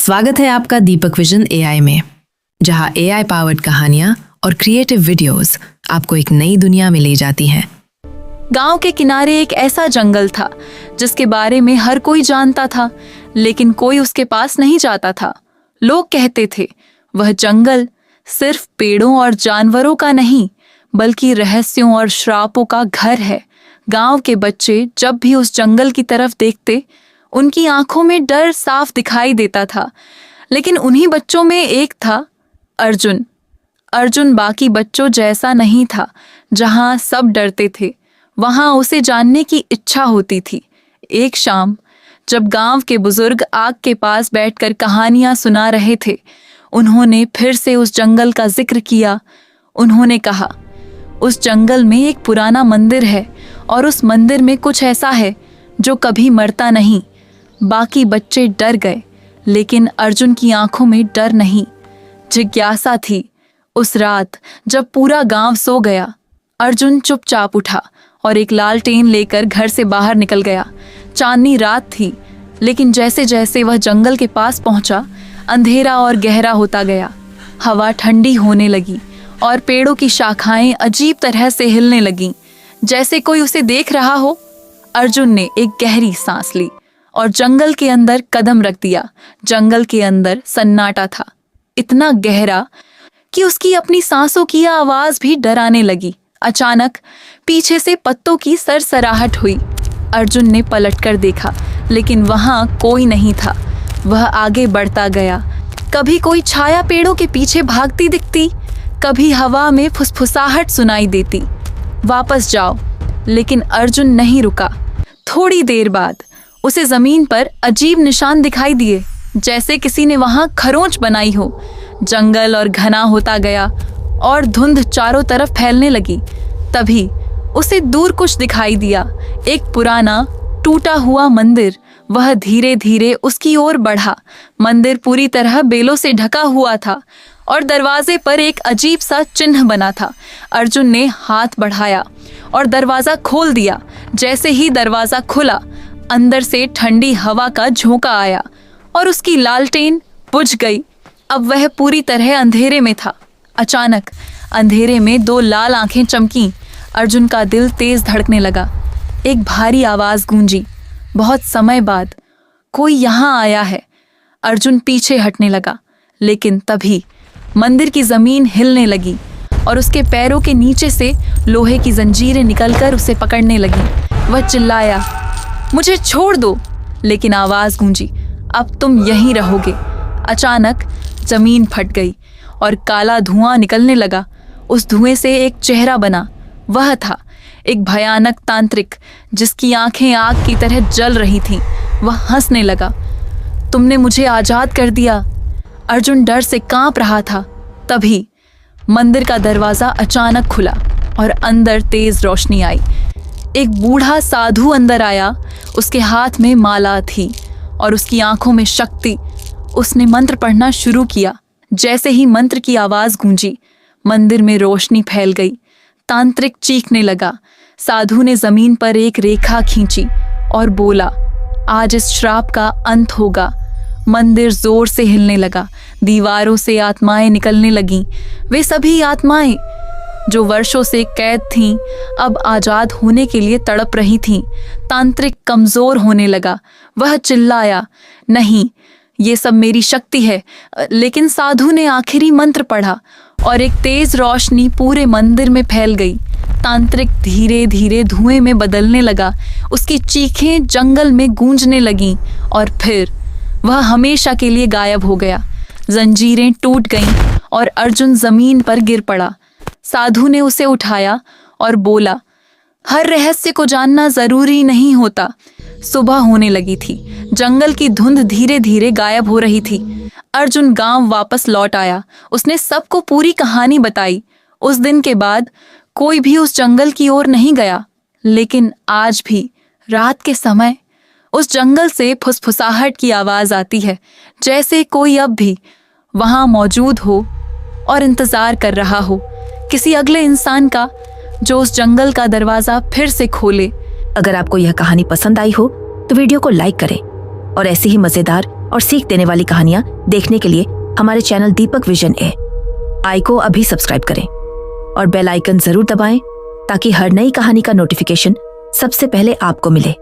स्वागत है आपका दीपक विजन एआई में, जहां एआई पावर्ड कहानियां और क्रिएटिव वीडियोस आपको एक नई दुनिया में ले जाती हैं। गांव के किनारे एक ऐसा जंगल था जिसके बारे में हर कोई जानता था, लेकिन कोई उसके पास नहीं जाता था। लोग कहते थे वह जंगल सिर्फ पेड़ों और जानवरों का नहीं, बल्कि रहस्यों और श्रापों का घर है। गांव के बच्चे जब भी उस जंगल की तरफ देखते, उनकी आंखों में डर साफ दिखाई देता था। लेकिन उन्हीं बच्चों में एक था अर्जुन। अर्जुन बाकी बच्चों जैसा नहीं था। जहां सब डरते थे, वहां उसे जानने की इच्छा होती थी। एक शाम जब गांव के बुजुर्ग आग के पास बैठकर कहानियां सुना रहे थे, उन्होंने फिर से उस जंगल का जिक्र किया। उन्होंने कहा, उस जंगल में एक पुराना मंदिर है और उस मंदिर में कुछ ऐसा है जो कभी मरता नहीं। बाकी बच्चे डर गए, लेकिन अर्जुन की आंखों में डर नहीं, जिज्ञासा थी। उस रात जब पूरा गांव सो गया, अर्जुन चुपचाप उठा और एक लालटेन लेकर घर से बाहर निकल गया। चांदनी रात थी, लेकिन जैसे जैसे वह जंगल के पास पहुंचा, अंधेरा और गहरा होता गया। हवा ठंडी होने लगी और पेड़ों की शाखाएं अजीब तरह से हिलने लगीं, जैसे कोई उसे देख रहा हो। अर्जुन ने एक गहरी सांस ली और जंगल के अंदर कदम रख दिया। जंगल के अंदर सन्नाटा था, इतना गहरा कि उसकी अपनी सांसों की आवाज भी डराने लगी। अचानक पीछे से पत्तों की सरसराहट हुई। अर्जुन ने पलटकर देखा, लेकिन वहां कोई नहीं था। वह आगे बढ़ता गया। कभी कोई छाया पेड़ों के पीछे भागती दिखती, कभी हवा में फुसफुसाहट सुनाई देती। वापस जाओ, लेकिन अर्जुन नहीं रुका। थोड़ी देर बाद उसे जमीन पर अजीब निशान दिखाई दिए, जैसे किसी ने वहां खरोंच बनाई हो। जंगल और घना होता गया और धुंध चारों तरफ फैलने लगी। तभी उसे दूर कुछ दिखाई दिया, एक पुराना टूटा हुआ मंदिर। वह धीरे धीरे उसकी ओर बढ़ा। मंदिर पूरी तरह बेलों से ढका हुआ था और दरवाजे पर एक अजीब सा चिन्ह बना था। अर्जुन ने हाथ बढ़ाया और दरवाजा खोल दिया। जैसे ही दरवाजा खुला, अंदर से ठंडी हवा का झोंका आया और उसकी लालटेन बुझ गई। अब वह पूरी तरह अंधेरे में था। अचानक अंधेरे में दो लाल आंखें चमकीं। अर्जुन का दिल तेज धड़कने लगा। एक भारी आवाज गूंजी, बहुत समय बाद कोई यहाँ आया है। अर्जुन पीछे हटने लगा, लेकिन तभी मंदिर की जमीन हिलने लगी और उसके पैरों के नीचे से लोहे की जंजीरें निकलकर उसे पकड़ने लगी। वह चिल्लाया, मुझे छोड़ दो, लेकिन आवाज गूंजी, अब तुम यहीं रहोगे। अचानक जमीन फट गई और काला धुआं निकलने लगा। उस धुएं से एक चेहरा बना। वह था एक भयानक तांत्रिक, जिसकी आंखें आग की तरह जल रही थीं। वह हंसने लगा, तुमने मुझे आजाद कर दिया। अर्जुन डर से कांप रहा था। तभी मंदिर का दरवाजा अचानक खुला और अंदर तेज रोशनी आई। एक बूढ़ा साधु अंदर आया। उसके हाथ में माला थी और उसकी आंखों में शक्ति। उसने मंत्र पढ़ना शुरू किया। जैसे ही मंत्र की आवाज गूंजी, मंदिर में रोशनी फैल गई। तांत्रिक चीखने लगा। साधु ने जमीन पर एक रेखा खींची और बोला, आज इस श्राप का अंत होगा। मंदिर जोर से हिलने लगा। दीवारों से आत्माएं निकलने लगीं। वे सभी आत्माएं जो वर्षों से कैद थीं, अब आजाद होने के लिए तड़प रही थीं। तांत्रिक कमजोर होने लगा। वह चिल्लाया, नहीं, ये सब मेरी शक्ति है। लेकिन साधु ने आखिरी मंत्र पढ़ा और एक तेज रोशनी पूरे मंदिर में फैल गई। तांत्रिक धीरे धीरे धुएं में बदलने लगा। उसकी चीखें जंगल में गूंजने लगीं और फिर वह हमेशा के लिए गायब हो गया। जंजीरें टूट गईं और अर्जुन जमीन पर गिर पड़ा। साधु ने उसे उठाया और बोला, हर रहस्य को जानना जरूरी नहीं होता। सुबह होने लगी थी। जंगल की धुंध धीरे धीरे गायब हो रही थी। अर्जुन गांव वापस लौट आया। उसने सबको पूरी कहानी बताई। उस दिन के बाद कोई भी उस जंगल की ओर नहीं गया। लेकिन आज भी रात के समय उस जंगल से फुसफुसाहट की आवाज आती है, जैसे कोई अब भी वहां मौजूद हो और इंतजार कर रहा हो किसी अगले इंसान का, जो उस जंगल का दरवाजा फिर से खोले। अगर आपको यह कहानी पसंद आई हो तो वीडियो को लाइक करें और ऐसी ही मजेदार और सीख देने वाली कहानियां देखने के लिए हमारे चैनल दीपक विजन AI को अभी सब्सक्राइब करें और बेल आइकन जरूर दबाएं ताकि हर नई कहानी का नोटिफिकेशन सबसे पहले आपको मिले।